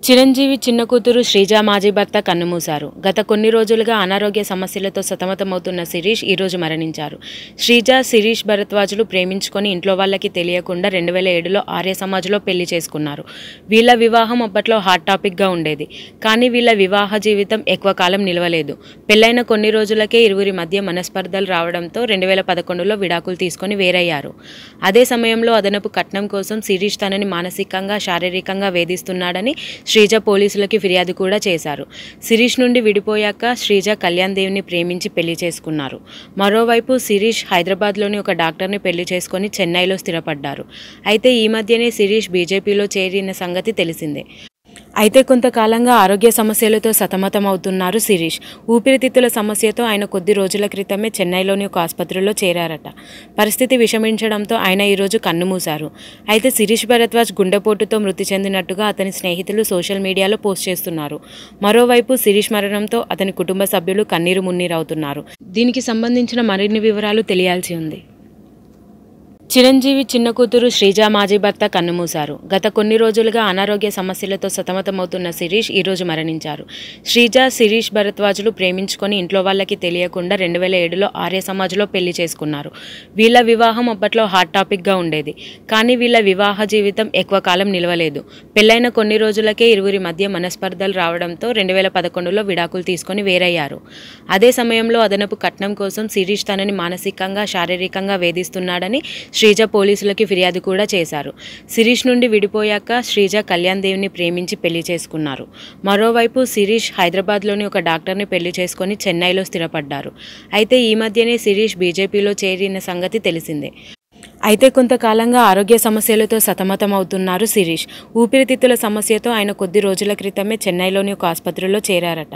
చిరంజీవి చిన్న కూతురు శ్రీజ మాజీ భర్త కన్నుమూశారు. గత కొన్ని రోజులుగా అనారోగ్య సమస్యలతో సతమతమవుతున్న శిరీష్ ఈరోజు మరణించారు. శ్రీజ, శిరీష్ భరద్వాజులు ప్రేమించుకొని ఇంట్లో వాళ్ళకి తెలియకుండా 2007లో ఆర్య సమాజ్లో పెళ్లి చేసుకున్నారు. వీళ్ళ వివాహం అప్పట్లో హాట్ టాపిక్గా ఉండేది. కానీ వీళ్ళ వివాహ జీవితం ఎక్కువ కాలం నిలవలేదు. పెళ్లైన కొన్ని రోజులకే ఇరువురి మధ్య మనస్పర్ధలు రావడంతో 2011లో విడాకులు తీసుకొని వేరయ్యారు. అదే సమయంలో అదనపు కట్నం కోసం శిరీష్ తనని మానసికంగా, శారీరకంగా వేధిస్తున్నాడని శ్రీజ పోలీసులకి ఫిర్యాదు కూడా చేశారు. శిరీష్ నుండి విడిపోయాక శ్రీజ కళ్యాణ్ దేవ్ని ప్రేమించి పెళ్లి చేసుకున్నారు. మరోవైపు శిరీష్ హైదరాబాద్లోని ఒక డాక్టర్ని పెళ్లి చేసుకొని చెన్నైలో స్థిరపడ్డారు. అయితే ఈ మధ్యనే శిరీష్ బీజేపీలో చేరిన సంగతి తెలిసిందే. అయితే కొంతకాలంగా ఆరోగ్య సమస్యలతో సతమతమవుతున్నారు శిరీష్. ఊపిరితిత్తుల సమస్యతో ఆయన కొద్ది రోజుల క్రితమే చెన్నైలోని ఒక ఆసుపత్రిలో చేరారట. పరిస్థితి విషమించడంతో ఆయన ఈరోజు కన్నుమూశారు. అయితే శిరీష్ భరద్వాజ్ గుండెపోటుతో మృతి చెందినట్టుగా అతని స్నేహితులు సోషల్ మీడియాలో పోస్ట్ చేస్తున్నారు. మరోవైపు శిరీష్ మరణంతో అతని కుటుంబ సభ్యులు కన్నీరు మున్నీరవుతున్నారు. దీనికి సంబంధించిన మరిన్ని వివరాలు తెలియాల్సి ఉంది. చిరంజీవి చిన్న కూతురు శ్రీజ మాజీ భర్త కన్నుమూశారు. గత కొన్ని రోజులుగా అనారోగ్య సమస్యలతో సతమతమవుతున్న శిరీష్ ఈరోజు మరణించారు. శ్రీజ, శిరీష్ భరద్వాజులు ప్రేమించుకొని ఇంట్లో వాళ్ళకి తెలియకుండా 2007లో ఆర్య సమాజ్లో పెళ్లి చేసుకున్నారు. వీళ్ళ వివాహం అప్పట్లో హాట్ టాపిక్గా ఉండేది. కానీ వీళ్ళ వివాహ జీవితం ఎక్కువ కాలం నిలవలేదు. పెళ్లైన కొన్ని రోజులకే ఇరువురి మధ్య మనస్పర్ధలు రావడంతో 2011లో విడాకులు తీసుకొని వేరయ్యారు. అదే సమయంలో అదనపు కట్నం కోసం శిరీష్ తనని మానసికంగా, శారీరకంగా వేధిస్తున్నాడని శ్రీజ పోలీసులకి ఫిర్యాదు కూడా చేశారు. శిరీష్ నుండి విడిపోయాక శ్రీజ కళ్యాణ్ దేవ్ని ప్రేమించి పెళ్లి చేసుకున్నారు. మరోవైపు శిరీష్ హైదరాబాద్లోని ఒక డాక్టర్ని పెళ్లి చేసుకొని చెన్నైలో స్థిరపడ్డారు. అయితే ఈ మధ్యనే శిరీష్ బీజేపీలో చేరిన సంగతి తెలిసిందే. అయితే కొంతకాలంగా ఆరోగ్య సమస్యలతో సతమతమవుతున్నారు శిరీష్. ఊపిరితిత్తుల సమస్యతో ఆయన కొద్ది రోజుల క్రితమే చెన్నైలోని ఒక ఆసుపత్రిలో చేరారట.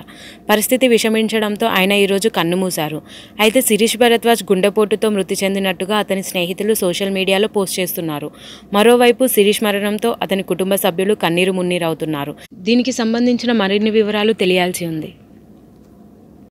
పరిస్థితి విషమించడంతో ఆయన ఈరోజు కన్నుమూశారు. అయితే శిరీష్ భరద్వాజ్ గుండెపోటుతో మృతి చెందినట్టుగా అతని స్నేహితులు సోషల్ మీడియాలో పోస్ట్ చేస్తున్నారు. మరోవైపు శిరీష్ మరణంతో అతని కుటుంబ సభ్యులు కన్నీరు మున్నీరవుతున్నారు. దీనికి సంబంధించిన మరిన్ని వివరాలు తెలియాల్సి ఉంది.